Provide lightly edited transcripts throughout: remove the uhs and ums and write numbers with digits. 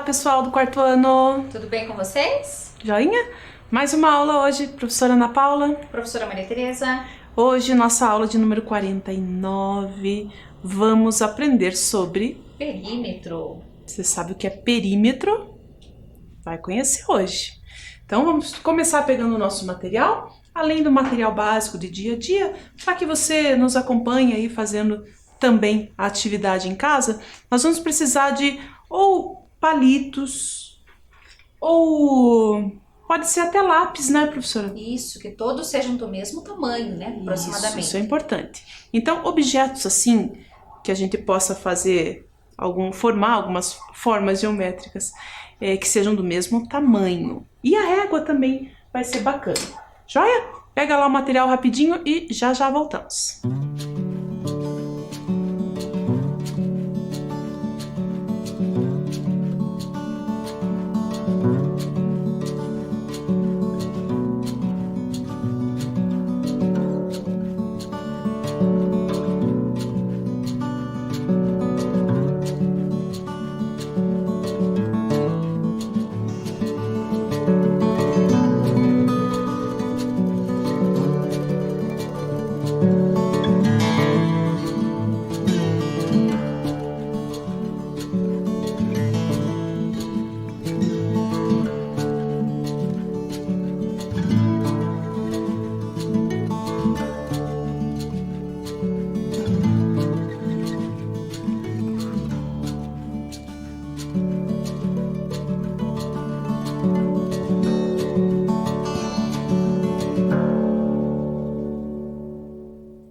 pessoal do quarto ano! Tudo bem com vocês? Joinha? Mais uma aula hoje, professora Ana Paula. Professora Maria Tereza. Hoje, nossa aula de número 49, vamos aprender sobre... Perímetro. Você sabe o que é perímetro? Vai conhecer hoje. Então vamos começar pegando o nosso material, além do material básico de dia a dia, para que você nos acompanhe aí fazendo também a atividade em casa. Nós vamos precisar de ou palitos, ou pode ser até lápis, né, professora? Isso, que todos sejam do mesmo tamanho, né, aproximadamente. Isso é importante. Então, objetos assim, que a gente possa fazer, formar algumas formas geométricas que sejam do mesmo tamanho. E a régua também vai ser bacana. Joia? Pega lá o material rapidinho e já voltamos.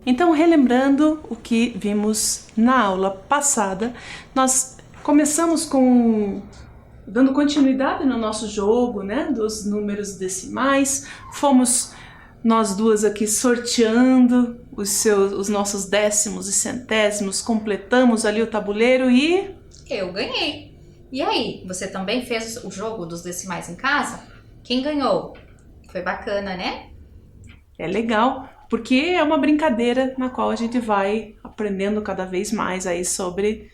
Então, relembrando o que vimos na aula passada, nós começamos dando continuidade no nosso jogo, né, dos números decimais. Fomos nós duas aqui sorteando os nossos décimos e centésimos, completamos ali o tabuleiro e... Eu ganhei. E aí, você também fez o jogo dos decimais em casa? Quem ganhou? Foi bacana, né? É legal, porque é uma brincadeira na qual a gente vai aprendendo cada vez mais aí sobre,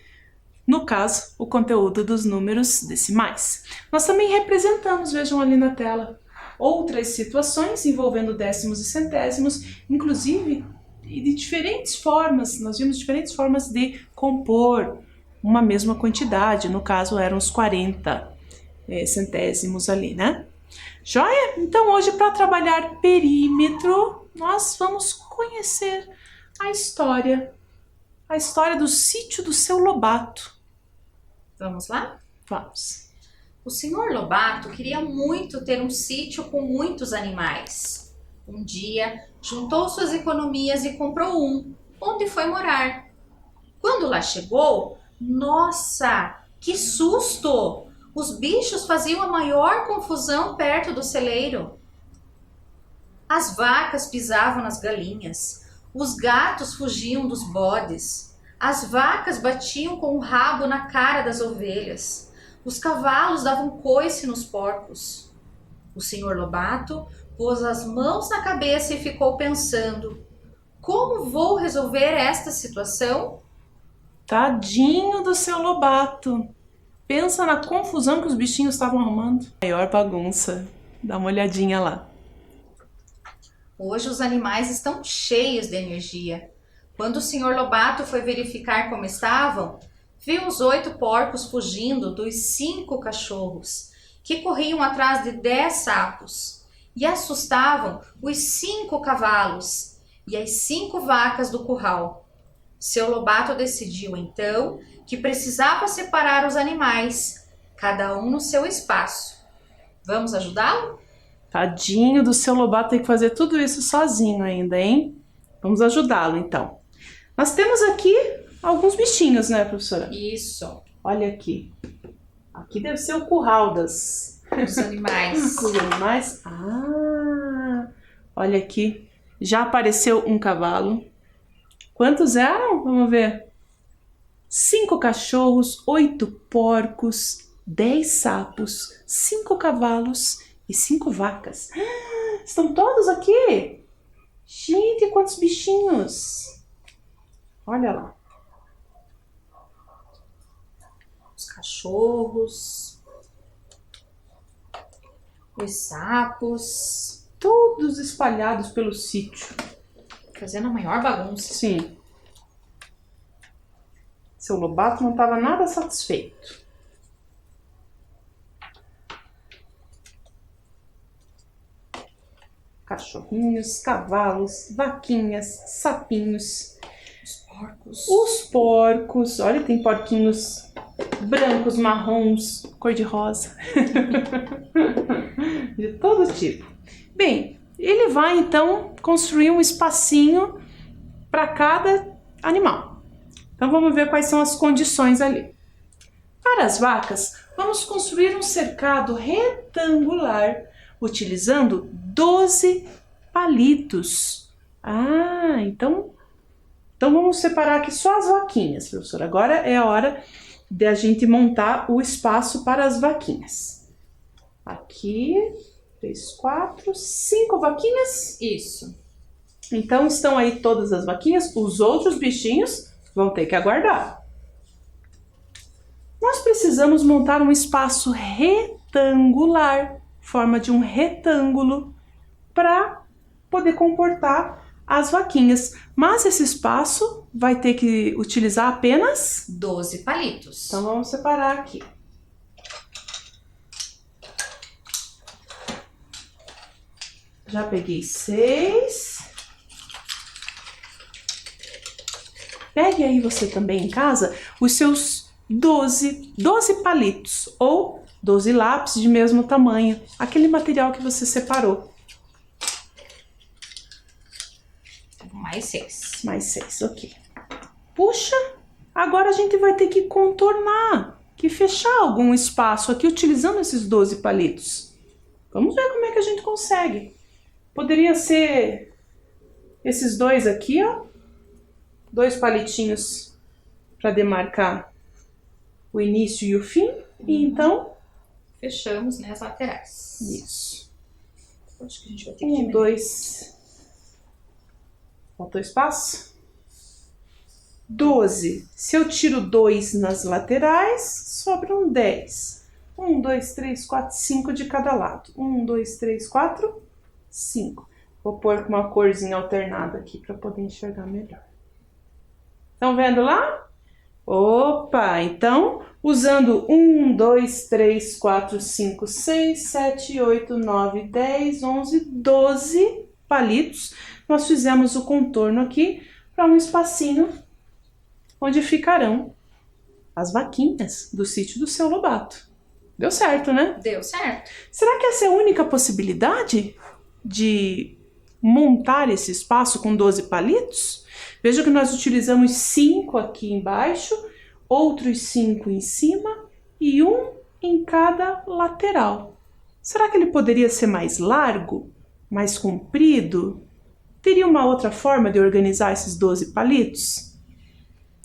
no caso, o conteúdo dos números decimais. Nós também representamos, vejam ali na tela, outras situações envolvendo décimos e centésimos, inclusive de diferentes formas. Nós vimos diferentes formas de compor uma mesma quantidade, no caso eram os 40 centésimos ali, né? Joia? Então hoje, para trabalhar perímetro, nós vamos conhecer a história do sítio do seu Lobato. Vamos lá? Vamos. O senhor Lobato queria muito ter um sítio com muitos animais. Um dia, juntou suas economias e comprou um, onde foi morar. Quando lá chegou, nossa, que susto! Os bichos faziam a maior confusão perto do celeiro. As vacas pisavam nas galinhas, os gatos fugiam dos bodes, as vacas batiam com o rabo na cara das ovelhas, os cavalos davam coice nos porcos. O senhor Lobato pôs as mãos na cabeça e ficou pensando: como vou resolver esta situação? Tadinho do seu Lobato. Pensa na confusão que os bichinhos estavam arrumando. Maior bagunça. Dá uma olhadinha lá. Hoje os animais estão cheios de energia. Quando o senhor Lobato foi verificar como estavam, viu os 8 porcos fugindo dos 5 cachorros, que corriam atrás de 10 sapos, e assustavam os 5 cavalos e as 5 vacas do curral. Seu Lobato decidiu então que precisava separar os animais, cada um no seu espaço. Vamos ajudá-lo? Tadinho do seu Lobato, tem que fazer tudo isso sozinho ainda, hein? Vamos ajudá-lo, então. Nós temos aqui alguns bichinhos, né, professora? Isso, Olha aqui. Aqui deve ser o curral dos os animais. animais. Ah, olha aqui. Já apareceu um cavalo. Quantos eram? Vamos ver. 5 cachorros, 8 porcos, 10 sapos, 5 cavalos e 5 vacas. Estão todos aqui? Gente, quantos bichinhos! Olha lá. Os cachorros, Os sapos. Todos espalhados pelo sítio. Fazendo a maior bagunça. Sim. Seu Lobato não estava nada satisfeito. Cachorrinhos, cavalos, vaquinhas, sapinhos. Os porcos. Olha, tem porquinhos brancos, marrons, cor-de-rosa. De todo tipo. Bem, ele vai então construir um espacinho para cada animal. Então vamos ver quais são as condições ali. Para as vacas, vamos construir um cercado retangular utilizando 12 palitos. Então vamos separar aqui só as vaquinhas, professora. Agora é a hora de a gente montar o espaço para as vaquinhas. Aqui, 3, 4, 5 vaquinhas. Isso. Então estão aí todas as vaquinhas. Os outros bichinhos vão ter que aguardar. Nós precisamos montar um espaço retangular, forma de um retângulo, para poder comportar as vaquinhas. Mas esse espaço vai ter que utilizar apenas 12 palitos. Então vamos separar aqui. Já peguei 6. Pegue aí você também em casa os seus 12 palitos ou 12 lápis de mesmo tamanho, aquele material que você separou. Mais 6. Mais 6, ok. Puxa, agora a gente vai ter que contornar, que fechar algum espaço aqui utilizando esses 12 palitos. Vamos ver como é que a gente consegue. Poderia ser esses dois aqui, ó. 2 palitinhos para demarcar o início e o fim. E então fechamos, né, as laterais. Isso. Acho que a gente vai ter que 1, 2. Faltou espaço? 12. Se eu tiro 2 nas laterais, sobram 10. 1, 2, 3, 4, 5 de cada lado. 1, 2, 3, 4, 5. Vou pôr com uma corzinha alternada aqui para poder enxergar melhor. Estão vendo lá? Opa! Então, usando 1, 2, 3, 4, 5, 6, 7, 8, 9, 10, 11, 12 palitos, nós fizemos o contorno aqui para um espacinho onde ficarão as vaquinhas do sítio do seu Lobato. Deu certo, né? Deu certo. Será que essa é a única possibilidade de montar esse espaço com 12 palitos? Veja que nós utilizamos 5 aqui embaixo, outros 5 em cima e 1 em cada lateral. Será que ele poderia ser mais largo, mais comprido? Teria uma outra forma de organizar esses 12 palitos?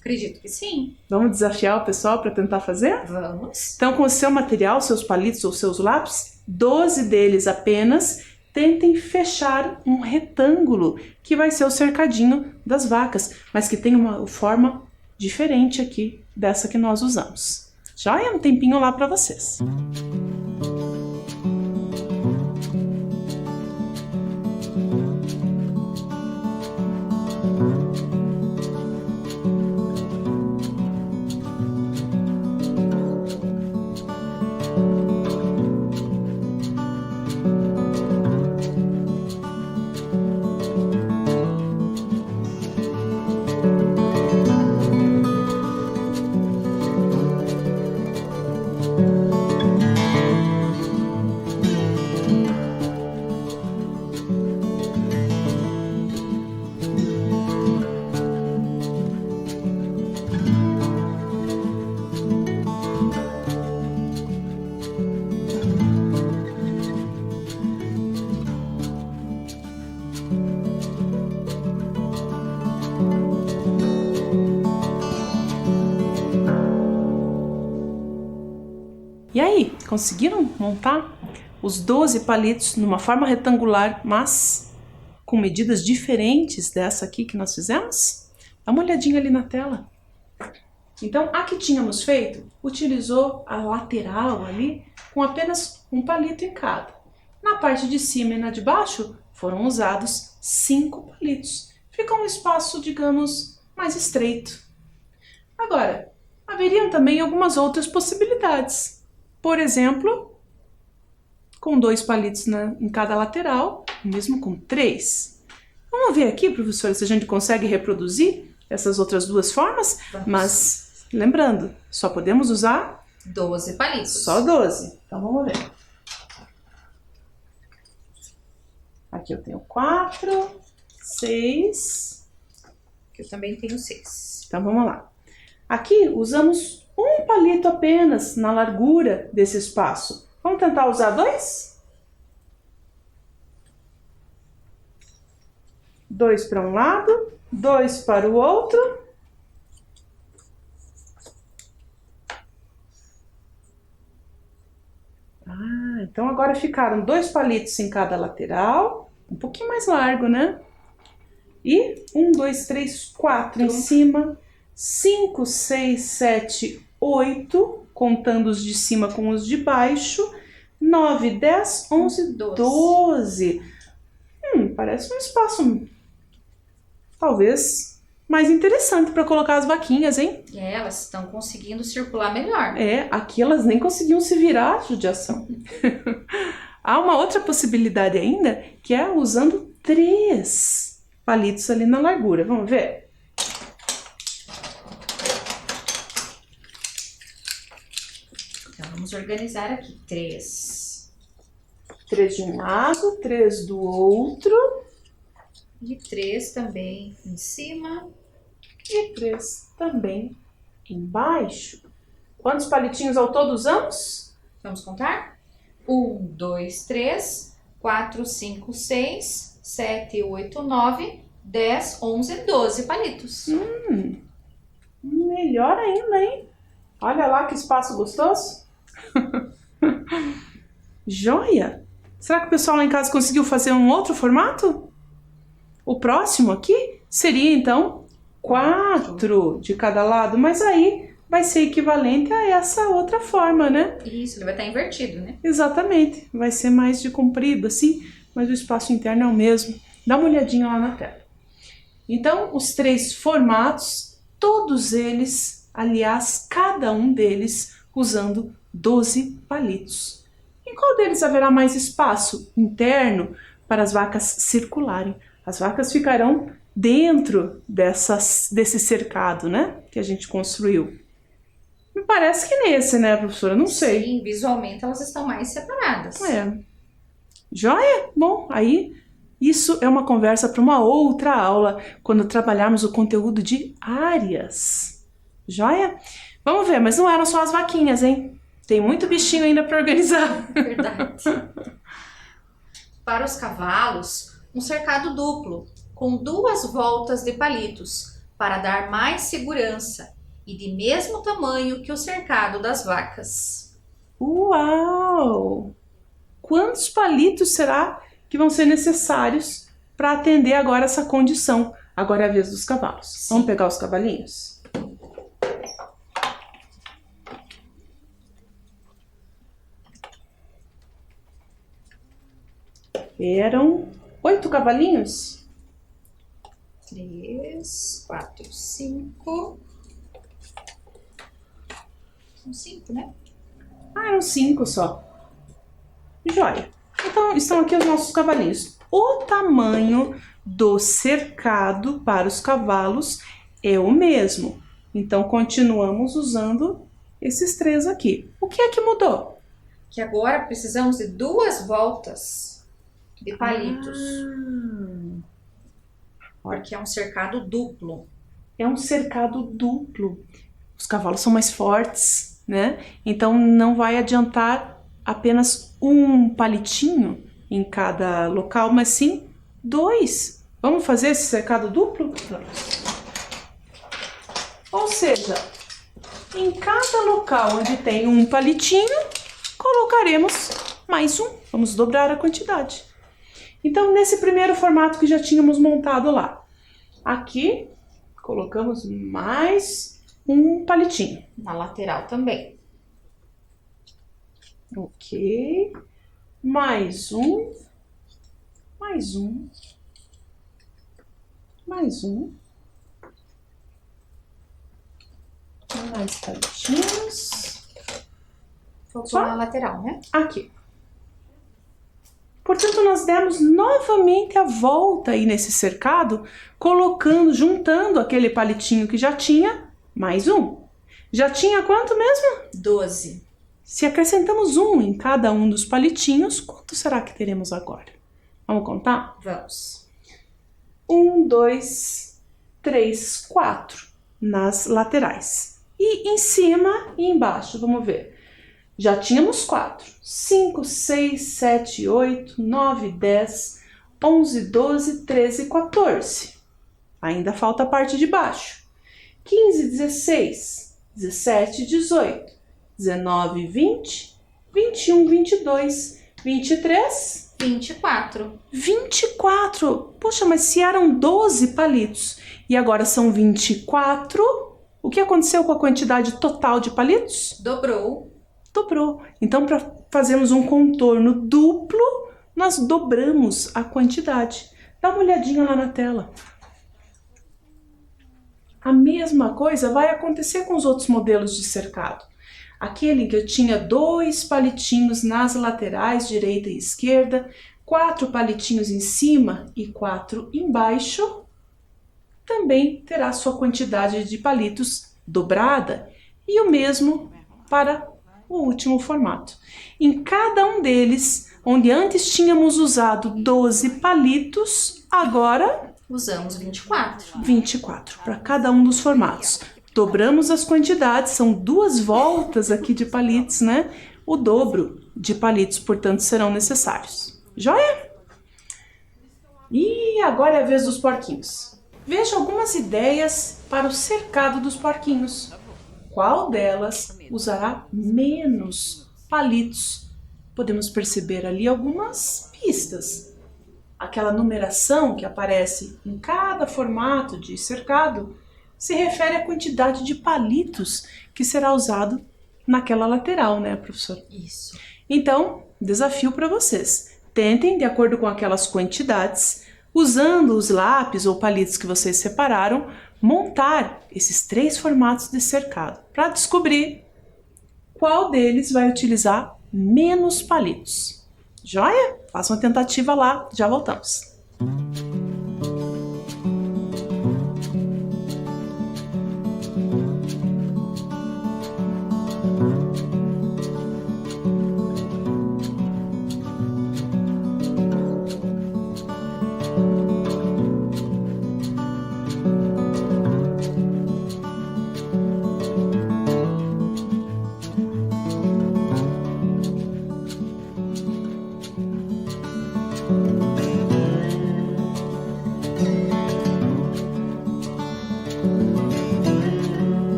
Acredito que sim. Vamos desafiar o pessoal para tentar fazer? Vamos. Então, com o seu material, seus palitos ou seus lápis, 12 deles apenas, tentem fechar um retângulo, que vai ser o cercadinho das vacas, mas que tem uma forma diferente aqui dessa que nós usamos. Já é um tempinho lá para vocês. E aí, conseguiram montar os 12 palitos numa forma retangular, mas com medidas diferentes dessa aqui que nós fizemos? Dá uma olhadinha ali na tela. Então, a que tínhamos feito, utilizou a lateral ali com apenas um palito em cada. Na parte de cima e na de baixo foram usados 5 palitos. Fica um espaço, digamos, mais estreito. Agora, haveriam também algumas outras possibilidades. Por exemplo, com 2 palitos em cada lateral, mesmo com 3. Vamos ver aqui, professora, se a gente consegue reproduzir essas outras 2 formas? Vamos. Mas, lembrando, só podemos usar 12 palitos. só 12. Então, vamos ver. Aqui eu tenho 4, 6. Aqui eu também tenho 6. Então, vamos lá. Aqui usamos um palito apenas na largura desse espaço. Vamos tentar usar 2? 2 para um lado, 2 para o outro. Então agora ficaram 2 palitos em cada lateral, um pouquinho mais largo, né? E 1, 2, 3, 4 em cima, 5, 6, 7, 8, contando os de cima com os de baixo, 9, 10, 11, 12. Parece um espaço talvez mais interessante para colocar as vaquinhas, hein? Elas estão conseguindo circular melhor. Aqui elas nem conseguiam se virar, judiação. Há uma outra possibilidade ainda, que é usando 3 palitos ali na largura. Vamos ver? Então, vamos organizar aqui. 3. 3 de um lado, 3 do outro. E 3 também em cima. E 3 também embaixo. Quantos palitinhos ao todo usamos? Vamos contar? 1, 2, 3, 4, 5, 6, 7, 8, 9, 10, 11, 12 palitos. Melhor ainda, hein? Olha lá que espaço gostoso. Joia! Será que o pessoal lá em casa conseguiu fazer um outro formato? O próximo aqui seria, então, 4 de cada lado, mas aí vai ser equivalente a essa outra forma, né? Isso, ele vai estar invertido, né? Exatamente, vai ser mais de comprido assim, mas o espaço interno é o mesmo. Dá uma olhadinha lá na tela. Então, os 3 formatos, todos eles, aliás, cada um deles usando 12 palitos. Em qual deles haverá mais espaço interno para as vacas circularem? As vacas ficarão dentro desse cercado, né, que a gente construiu. Me parece que nesse, né, professora? Não sei. Sim, visualmente elas estão mais separadas. Joia? Bom, aí isso é uma conversa para uma outra aula, quando trabalharmos o conteúdo de áreas. Joia? Vamos ver, mas não eram só as vaquinhas, hein? Tem muito bichinho ainda para organizar. Verdade. Para os cavalos, um cercado duplo, com 2 voltas de palitos, para dar mais segurança e de mesmo tamanho que o cercado das vacas. Uau! Quantos palitos será que vão ser necessários para atender agora essa condição? Agora é a vez dos cavalos. Sim. Vamos pegar os cavalinhos? Eram 8 cavalinhos? 3, 4, 5. São 5, né? Eram 5 só. Joia. Então, estão aqui os nossos cavalinhos. O tamanho do cercado para os cavalos é o mesmo. Então, continuamos usando esses 3 aqui. O que é que mudou? Que agora precisamos de 2 voltas de palitos. Porque é um cercado duplo. É um cercado duplo. Os cavalos são mais fortes, né? Então não vai adiantar apenas um palitinho em cada local, mas sim 2. Vamos fazer esse cercado duplo? Ou seja, em cada local onde tem um palitinho, colocaremos mais um. Vamos dobrar a quantidade. Então, nesse primeiro formato que já tínhamos montado lá, aqui colocamos mais um palitinho. Na lateral também. Ok. mais um, mais um, mais um. Mais palitinhos. Faltou a lateral, né? Aqui. Portanto, nós demos novamente a volta aí nesse cercado, colocando, juntando aquele palitinho que já tinha, mais um. Já tinha quanto mesmo? 12. Se acrescentamos um em cada um dos palitinhos, quanto será que teremos agora? Vamos contar? Vamos. 1, 2, 3, 4 nas laterais. E em cima e embaixo, vamos ver. Já tínhamos 4. 5, 6, 7, 8, 9, 10, 11, 12, 13, 14. Ainda falta a parte de baixo. 15, 16, 17, 18, 19, 20, 21, 22, 23... 24. 24! Poxa, mas se eram 12 palitos e agora são 24, o que aconteceu com a quantidade total de palitos? Dobrou. Dobrou. Então, para fazermos um contorno duplo, nós dobramos a quantidade. Dá uma olhadinha lá na tela. A mesma coisa vai acontecer com os outros modelos de cercado. Aquele que eu tinha 2 palitinhos nas laterais, direita e esquerda, 4 palitinhos em cima e 4 embaixo, também terá sua quantidade de palitos dobrada. E o mesmo para o último formato. Em cada um deles, onde antes tínhamos usado 12 palitos, agora usamos 24. 24 para cada um dos formatos. Dobramos as quantidades, são 2 voltas aqui de palitos, né? O dobro de palitos, portanto, serão necessários. Joia? E agora é a vez dos porquinhos. Veja algumas ideias para o cercado dos porquinhos. Qual delas usará menos palitos? Podemos perceber ali algumas pistas. Aquela numeração que aparece em cada formato de cercado se refere à quantidade de palitos que será usado naquela lateral, né, professor? Isso. Então, desafio para vocês. Tentem, de acordo com aquelas quantidades, usando os lápis ou palitos que vocês separaram, montar esses 3 formatos de cercado para descobrir qual deles vai utilizar menos palitos. Joia? Faça uma tentativa lá, já voltamos.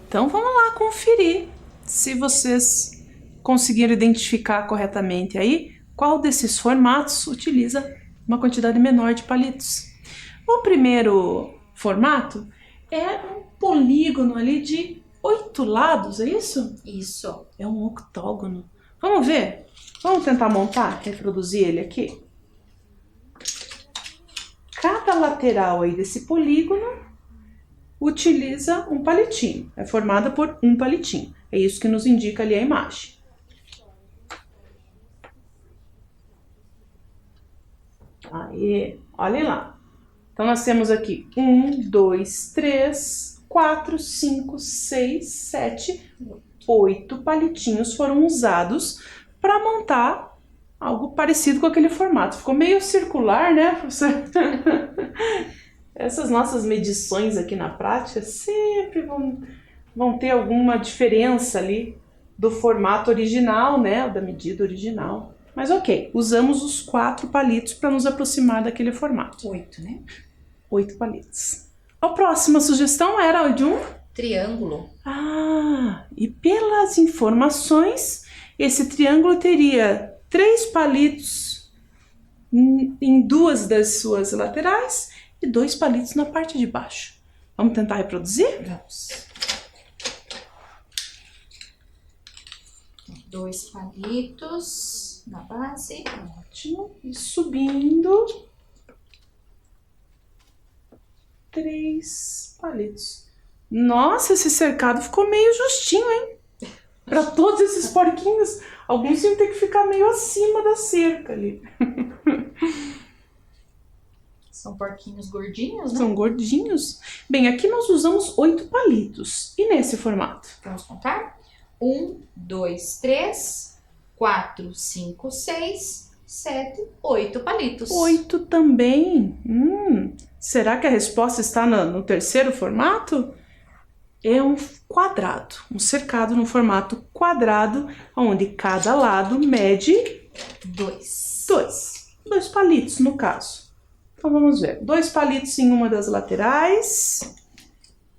Então vamos lá conferir se vocês conseguiram identificar corretamente aí qual desses formatos utiliza uma quantidade menor de palitos. O primeiro formato é um polígono ali de 8 lados, é isso? Isso. É um octógono. Vamos ver? Vamos tentar montar, reproduzir ele aqui? lateral aí desse polígono utiliza um palitinho. É formada por um palitinho. É isso que nos indica ali a imagem. Aí, olhem lá. Então, nós temos aqui 1, 2, 3, 4, 5, 6, 7, 8 palitinhos foram usados para montar algo parecido com aquele formato. Ficou meio circular, né, professor? Essas nossas medições aqui na prática sempre vão ter alguma diferença ali do formato original, né, da medida original. Mas ok, usamos os 4 palitos para nos aproximar daquele formato. 8, né? 8 palitos. A próxima sugestão era a de um triângulo. Ah, e pelas informações, esse triângulo teria 3 palitos em 2 das suas laterais e 2 palitos na parte de baixo. Vamos tentar reproduzir? Vamos. 2 palitos na base. Ótimo. E subindo 3 palitos. Nossa, esse cercado ficou meio justinho, hein? Para todos esses porquinhos, alguns iam ter que ficar meio acima da cerca ali. São porquinhos gordinhos, né? São gordinhos. Bem, aqui nós usamos 8 palitos. E nesse formato? Vamos contar? 1, 2, 3, 4, 5, 6, 7, 8 palitos. 8 também. Será que a resposta está no terceiro formato? É um quadrado, um cercado no formato quadrado, onde cada lado mede 2. 2 palitos, no caso. Então vamos ver. 2 palitos em uma das laterais.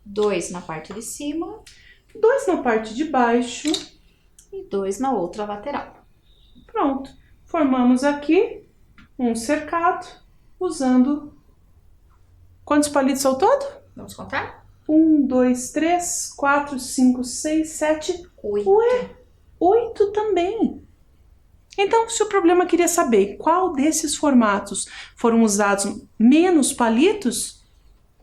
2 na parte de cima. 2 na parte de baixo. E 2 na outra lateral. Pronto. Formamos aqui um cercado usando... Quantos palitos ao todo? Vamos contar? 1, 2, 3, 4, 5, 6, 7, 8. Ué, 8 também. Então, se o problema queria saber qual desses formatos foram usados menos palitos,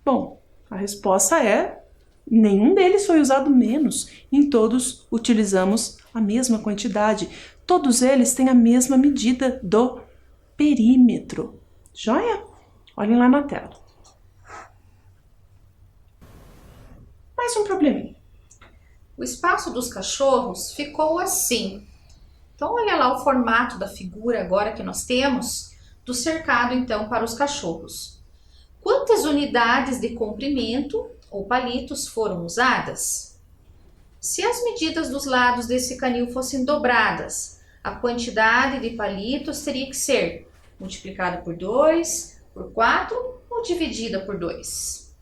bom, a resposta é nenhum deles foi usado menos. Em todos utilizamos a mesma quantidade. Todos eles têm a mesma medida do perímetro. Joia? Olhem lá na tela. Mais um probleminha. O espaço dos cachorros ficou assim. Então, olha lá o formato da figura agora que nós temos do cercado, então, para os cachorros. Quantas unidades de comprimento ou palitos foram usadas? Se as medidas dos lados desse canil fossem dobradas, a quantidade de palitos teria que ser multiplicada por 2, por 4 ou dividida por 2?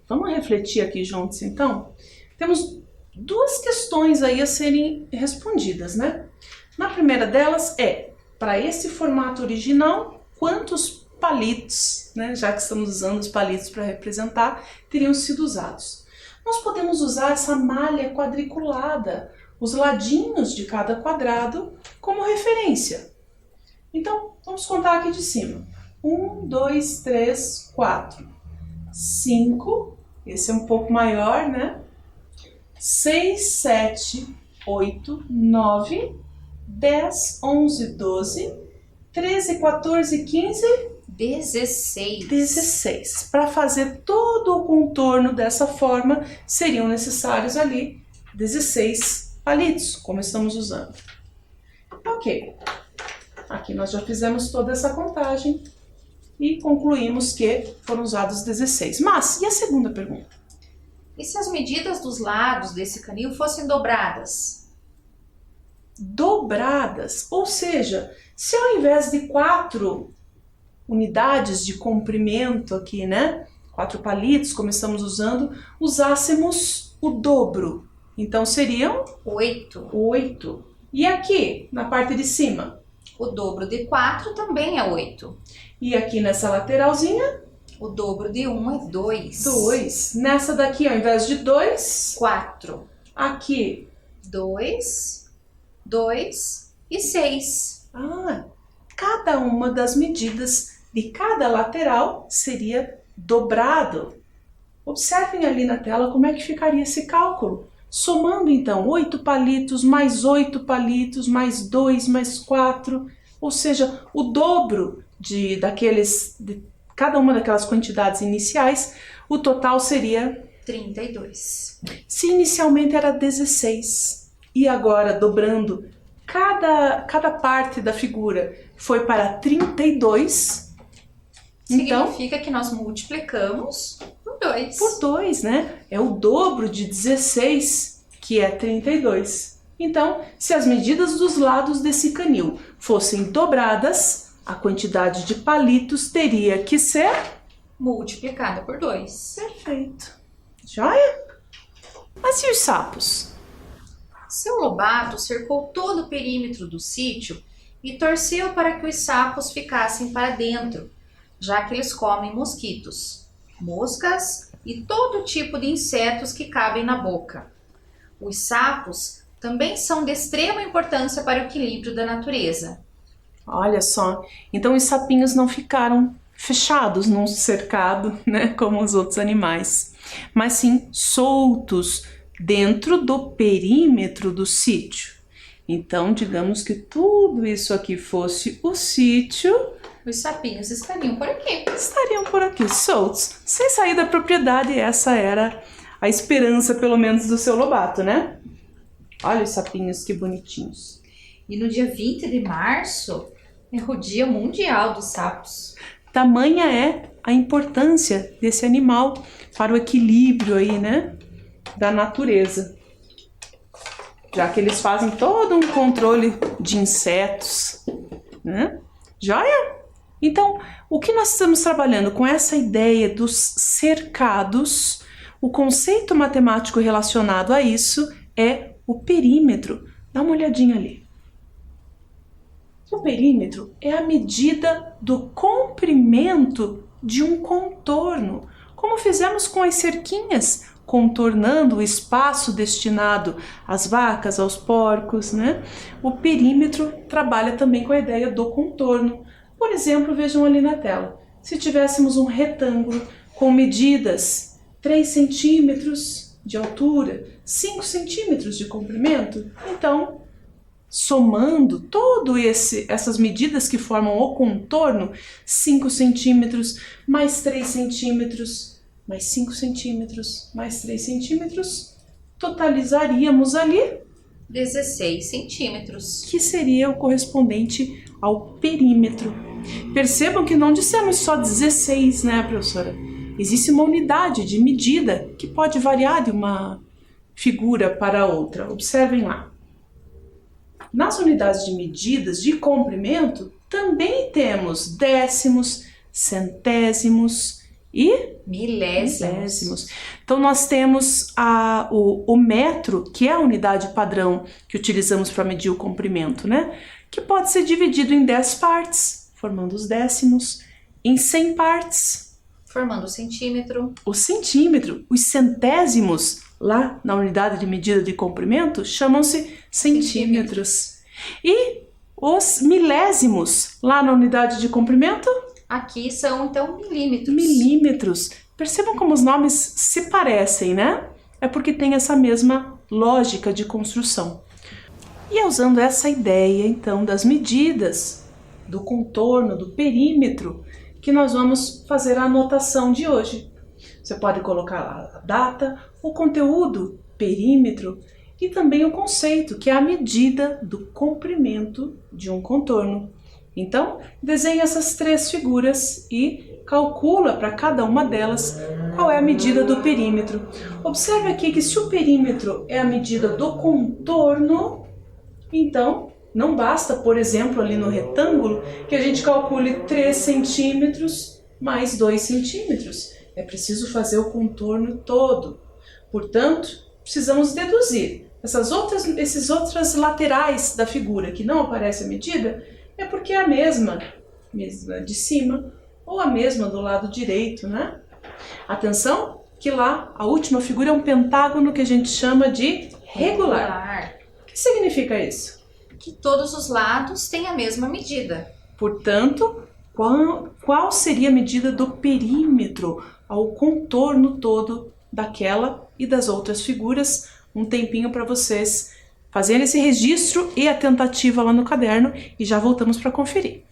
Vamos refletir aqui juntos, então? Temos 2 questões aí a serem respondidas, né? Na primeira delas é, para esse formato original, quantos palitos, né, já que estamos usando os palitos para representar, teriam sido usados? Nós podemos usar essa malha quadriculada, os ladinhos de cada quadrado, como referência. Então, vamos contar aqui de cima. 1, 2, 3, 4, 5, esse é um pouco maior, né? 6, 7, 8, 9, 10, 11, 12, 13, 14, 15... 16. 16. Para fazer todo o contorno dessa forma, seriam necessários ali 16 palitos, como estamos usando. Ok. Aqui nós já fizemos toda essa contagem e concluímos que foram usados 16. Mas, e a segunda pergunta? E se as medidas dos lados desse canil fossem dobradas? Dobradas, ou seja, se ao invés de 4 unidades de comprimento aqui, né? 4 palitos, como estamos usando, usássemos o dobro. Então seriam 8. 8. E aqui, na parte de cima? O dobro de 4 também é 8. E aqui nessa lateralzinha? O dobro de 1 é 2. 2. Nessa daqui, ao invés de 2? 4. Aqui? 2, 2 e 6. Cada uma das medidas e cada lateral seria dobrado. Observem ali na tela como é que ficaria esse cálculo. Somando então 8 palitos, mais 8 palitos, mais 2, mais 4, ou seja, o dobro de cada uma daquelas quantidades iniciais, o total seria 32. Se inicialmente era 16 e agora dobrando cada parte da figura foi para 32, então significa que nós multiplicamos por 2. Por 2, né? É o dobro de 16, que é 32. Então, se as medidas dos lados desse canil fossem dobradas, a quantidade de palitos teria que ser multiplicada por 2. Perfeito. Joia? Mas e os sapos? Seu Lobato cercou todo o perímetro do sítio e torceu para que os sapos ficassem para dentro, já que eles comem mosquitos, moscas e todo tipo de insetos que cabem na boca. Os sapos também são de extrema importância para o equilíbrio da natureza. Olha só, então os sapinhos não ficaram fechados num cercado, né, como os outros animais, mas sim soltos dentro do perímetro do sítio. Então, digamos que tudo isso aqui fosse o sítio, os sapinhos estariam por aqui. Estariam por aqui, soltos, sem sair da propriedade. Essa era a esperança, pelo menos, do seu Lobato, né? Olha os sapinhos, que bonitinhos. E no dia 20 de março é o Dia Mundial dos Sapos. Tamanha é a importância desse animal para o equilíbrio aí, né, da natureza. Já que eles fazem todo um controle de insetos, né? Joia? Então, o que nós estamos trabalhando com essa ideia dos cercados, o conceito matemático relacionado a isso é o perímetro. Dá uma olhadinha ali. O perímetro é a medida do comprimento de um contorno, como fizemos com as cerquinhas, contornando o espaço destinado às vacas, aos porcos, né? O perímetro trabalha também com a ideia do contorno. Por exemplo, vejam ali na tela, se tivéssemos um retângulo com medidas 3 centímetros de altura, 5 centímetros de comprimento, então, somando todas essas medidas que formam o contorno, 5 centímetros, mais 3 centímetros, mais 5 centímetros, mais 3 centímetros, totalizaríamos ali 16 centímetros, que seria o correspondente ao perímetro. Percebam que não dissemos só 16, né, professora? Existe uma unidade de medida que pode variar de uma figura para outra. Observem lá. Nas unidades de medidas de comprimento, também temos décimos, centésimos e milésimos. Então, nós temos o metro, que é a unidade padrão que utilizamos para medir o comprimento, né? Que pode ser dividido em 10 partes, formando os décimos, em 100 partes, formando o centímetro. O centímetro, os centésimos, lá na unidade de medida de comprimento, chamam-se centímetros. E os milésimos, lá na unidade de comprimento, aqui são, então, milímetros. Milímetros. Percebam como os nomes se parecem, né? É porque tem essa mesma lógica de construção. E é usando essa ideia, então, das medidas, do contorno, do perímetro, que nós vamos fazer a anotação de hoje. Você pode colocar lá a data, o conteúdo, perímetro, e também o conceito, que é a medida do comprimento de um contorno. Então, desenhe essas 3 figuras e calcula para cada uma delas qual é a medida do perímetro. Observe aqui que se o perímetro é a medida do contorno, então não basta, por exemplo, ali no retângulo, que a gente calcule 3 centímetros mais 2 centímetros. É preciso fazer o contorno todo. Portanto, precisamos deduzir. Esses outras laterais da figura que não aparece a medida, é porque é a mesma de cima ou a mesma do lado direito, né? Atenção que lá a última figura é um pentágono que a gente chama de regular. O que significa isso? Que todos os lados têm a mesma medida. Portanto, qual seria a medida do perímetro, ao contorno todo daquela e das outras figuras. Um tempinho para vocês fazerem esse registro e a tentativa lá no caderno e já voltamos para conferir.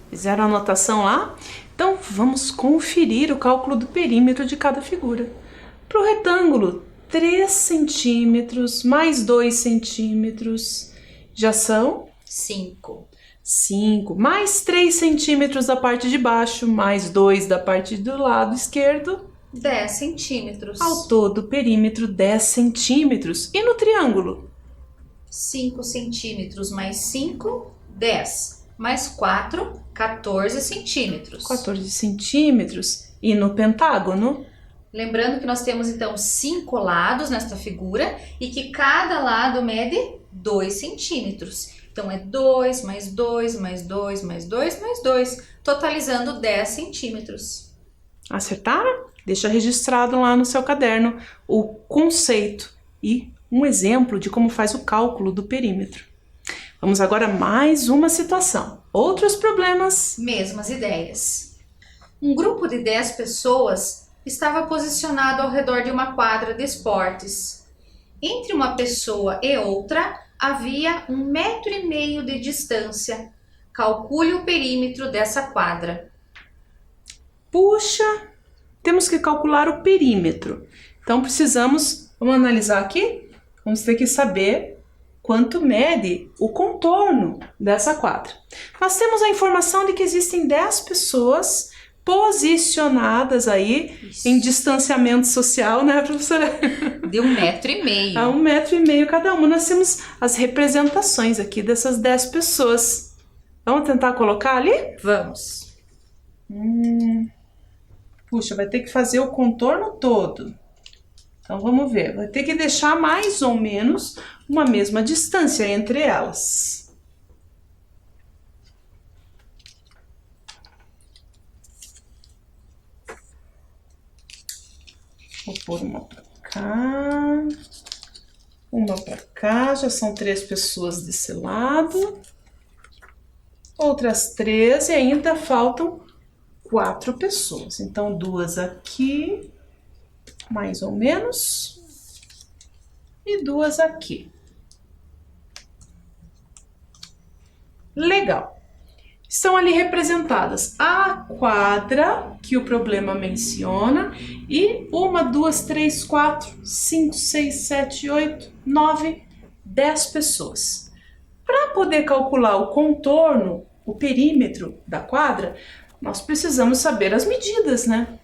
Fizeram a anotação lá? Então vamos conferir o cálculo do perímetro de cada figura. Para o retângulo, 3 centímetros mais 2 centímetros já são 5. 5, mais 3 centímetros da parte de baixo, mais 2 da parte do lado esquerdo. 10 centímetros. Ao todo, perímetro 10 centímetros. E no triângulo? 5 centímetros mais 5, 10. Mais 4, 14 centímetros. 14 centímetros. E no pentágono? Lembrando que nós temos então 5 lados nesta figura e que cada lado mede 2 centímetros. Então é 2 mais 2 mais 2 mais 2 mais 2, totalizando 10 centímetros. Acertaram? Deixa registrado lá no seu caderno o conceito e um exemplo de como faz o cálculo do perímetro. Vamos agora a mais uma situação. Outros problemas? Mesmas ideias. Um grupo de 10 pessoas estava posicionado ao redor de uma quadra de esportes. Entre uma pessoa e outra havia 1,5 metro de distância. Calcule o perímetro dessa quadra. Puxa, temos que calcular o perímetro. Então vamos analisar aqui? Vamos ter que saber quanto mede o contorno dessa quadra. Nós temos a informação de que existem 10 pessoas posicionadas aí em distanciamento social, né, professora? De 1,5 metro. A 1,5 metro cada uma. Nós temos as representações aqui dessas 10 pessoas. Vamos tentar colocar ali? Vamos. Puxa, vai ter que fazer o contorno todo. Então vamos ver, vai ter que deixar mais ou menos uma mesma distância entre elas. Vou pôr uma para cá, uma para cá, já são 3 pessoas desse lado, outras 3 e ainda faltam 4 pessoas. Então 2 aqui, mais ou menos, e 2 aqui. Legal. Estão ali representadas a quadra que o problema menciona e 1, 2, 3, 4, 5, 6, 7, 8, 9, 10 pessoas. Para poder calcular o contorno, o perímetro da quadra, nós precisamos saber as medidas, né?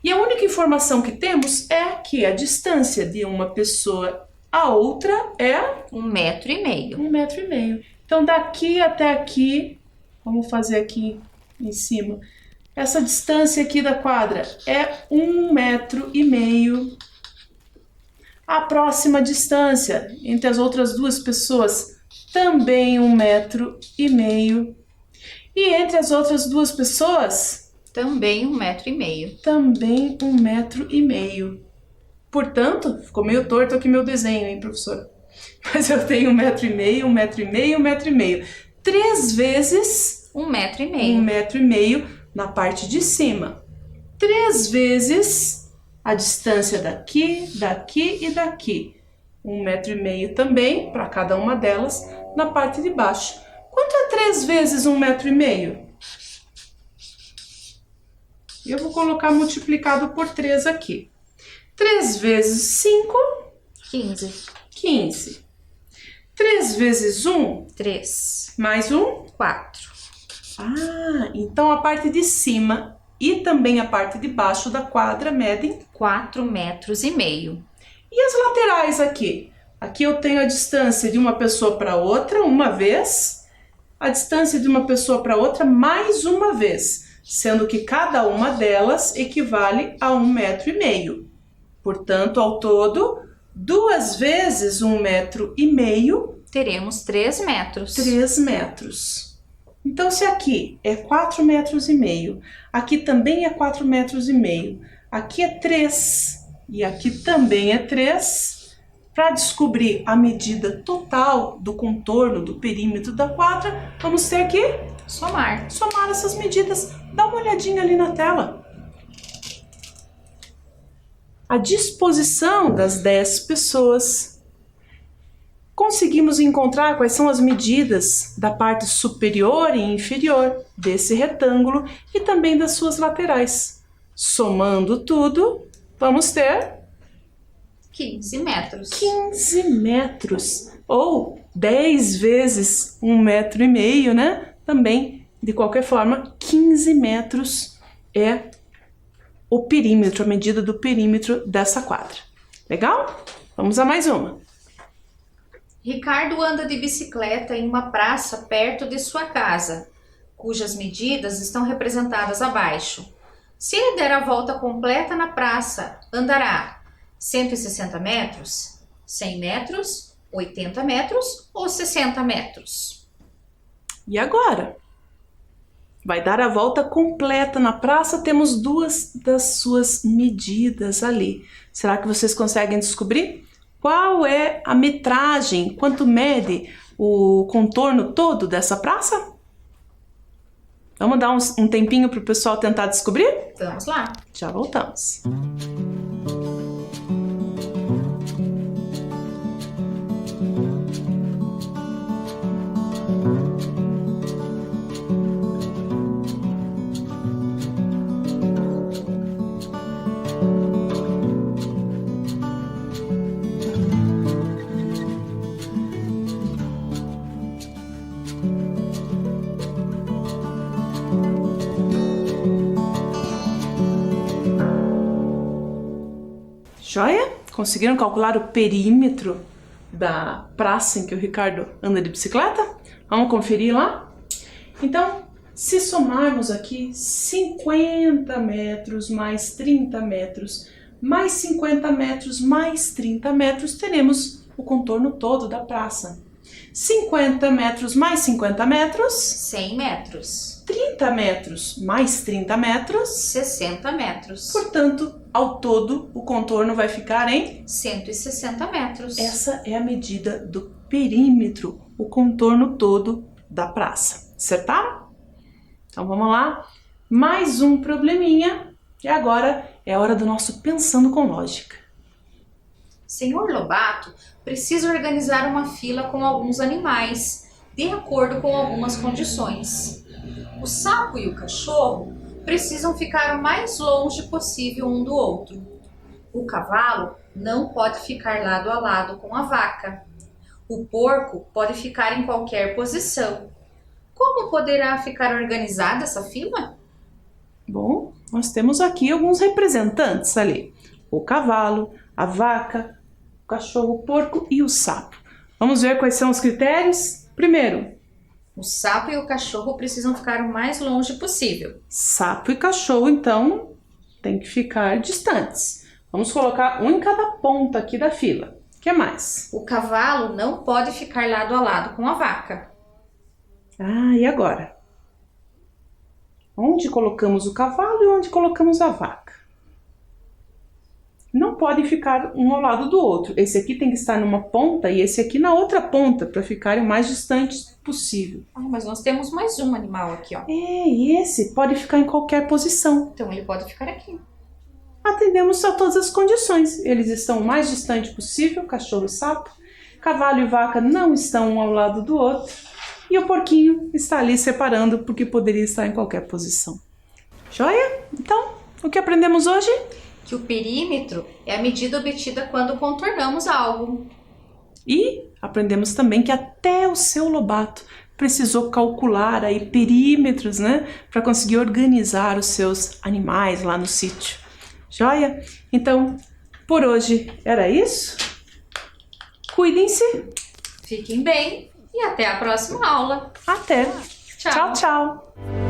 E a única informação que temos é que a distância de uma pessoa a outra é 1,5 metro. 1,5 metro. Então, daqui até aqui, vamos fazer aqui em cima, essa distância aqui da quadra é 1,5 metro. A próxima distância entre as outras duas pessoas, também 1,5 metro. E entre as outras duas pessoas, também 1,5 metro. também 1,5 metro. Portanto, ficou meio torto aqui meu desenho, hein, professora? Mas eu tenho 1,5 metro, 1,5 metro, 1,5 metro. 3 vezes 1,5 1,5 metro na parte de cima. 3 vezes a distância daqui, daqui e daqui. 1,5 metro também, para cada uma delas, na parte de baixo. Quanto é 3 vezes 1,5 metro? Eu vou colocar multiplicado por 3 aqui. 3 vezes 5, 15. 15. 3 vezes 1, 3. mais 1, 4. Ah, então a parte de cima e também a parte de baixo da quadra medem 4,5 metros. E as laterais aqui? Aqui eu tenho a distância de uma pessoa para outra uma vez, a distância de uma pessoa para outra mais uma vez, sendo que cada uma delas equivale a 1,5 metro. Portanto, ao todo, 2 vezes 1,5 metro, teremos 3 metros. 3 metros. Então, se aqui é 4,5 metros, aqui também é 4,5 metros, aqui é 3 e aqui também é 3, para descobrir a medida total do contorno do perímetro da quadra, vamos ter que somar essas medidas. Dá uma olhadinha ali na tela. A disposição das 10 pessoas. Conseguimos encontrar quais são as medidas da parte superior e inferior desse retângulo e também das suas laterais. Somando tudo, vamos ter 15 metros. 15 metros, ou 10 vezes 1,5 metro, né? Também, de qualquer forma, 15 metros é o perímetro, a medida do perímetro dessa quadra. Legal? Vamos a mais uma. Ricardo anda de bicicleta em uma praça perto de sua casa, cujas medidas estão representadas abaixo. Se ele der a volta completa na praça, andará 160 metros, 100 metros, 80 metros ou 60 metros? E agora? Vai dar a volta completa na praça, temos 2 das suas medidas ali. Será que vocês conseguem descobrir? Qual é a metragem, quanto mede o contorno todo dessa praça? Vamos dar um tempinho para o pessoal tentar descobrir? Vamos lá. Já voltamos. Joia? Conseguiram calcular o perímetro da praça em que o Ricardo anda de bicicleta? Vamos conferir lá? Então, se somarmos aqui 50 metros mais 30 metros, mais 50 metros mais 30 metros, teremos o contorno todo da praça. 50 metros mais 50 metros, 100 metros. 30 metros mais 30 metros, 60 metros. Portanto, ao todo, o contorno vai ficar em 160 metros. Essa é a medida do perímetro, o contorno todo da praça. Acertaram? Então vamos lá. Mais um probleminha. E agora é a hora do nosso Pensando com Lógica. Senhor Lobato precisa organizar uma fila com alguns animais, de acordo com algumas condições. O sapo e o cachorro precisam ficar o mais longe possível um do outro. O cavalo não pode ficar lado a lado com a vaca. O porco pode ficar em qualquer posição. Como poderá ficar organizada essa fila? Bom, nós temos aqui alguns representantes ali. O cavalo, a vaca, o cachorro, o porco e o sapo. Vamos ver quais são os critérios? Primeiro, O sapo e o cachorro precisam ficar o mais longe possível. Sapo e cachorro, então, tem que ficar distantes. Vamos colocar um em cada ponta aqui da fila. O que mais? O cavalo não pode ficar lado a lado com a vaca. Ah, e agora? Onde colocamos o cavalo e onde colocamos a vaca? Não podem ficar um ao lado do outro. Esse aqui tem que estar numa ponta e esse aqui na outra ponta, para ficarem o mais distantes possível. Ah, mas nós temos mais um animal aqui, ó. E esse pode ficar em qualquer posição. Então ele pode ficar aqui. Atendemos a todas as condições. Eles estão o mais distante possível, cachorro e sapo. Cavalo e vaca não estão um ao lado do outro. E o porquinho está ali separando, porque poderia estar em qualquer posição. Joia? Então, o que aprendemos hoje? Que o perímetro é a medida obtida quando contornamos algo. E aprendemos também que até o seu Lobato precisou calcular aí perímetros, né, para conseguir organizar os seus animais lá no sítio. Joia? Então, por hoje era isso. Cuidem-se. Fiquem bem e até a próxima aula. Até. Tchau. Tchau, tchau.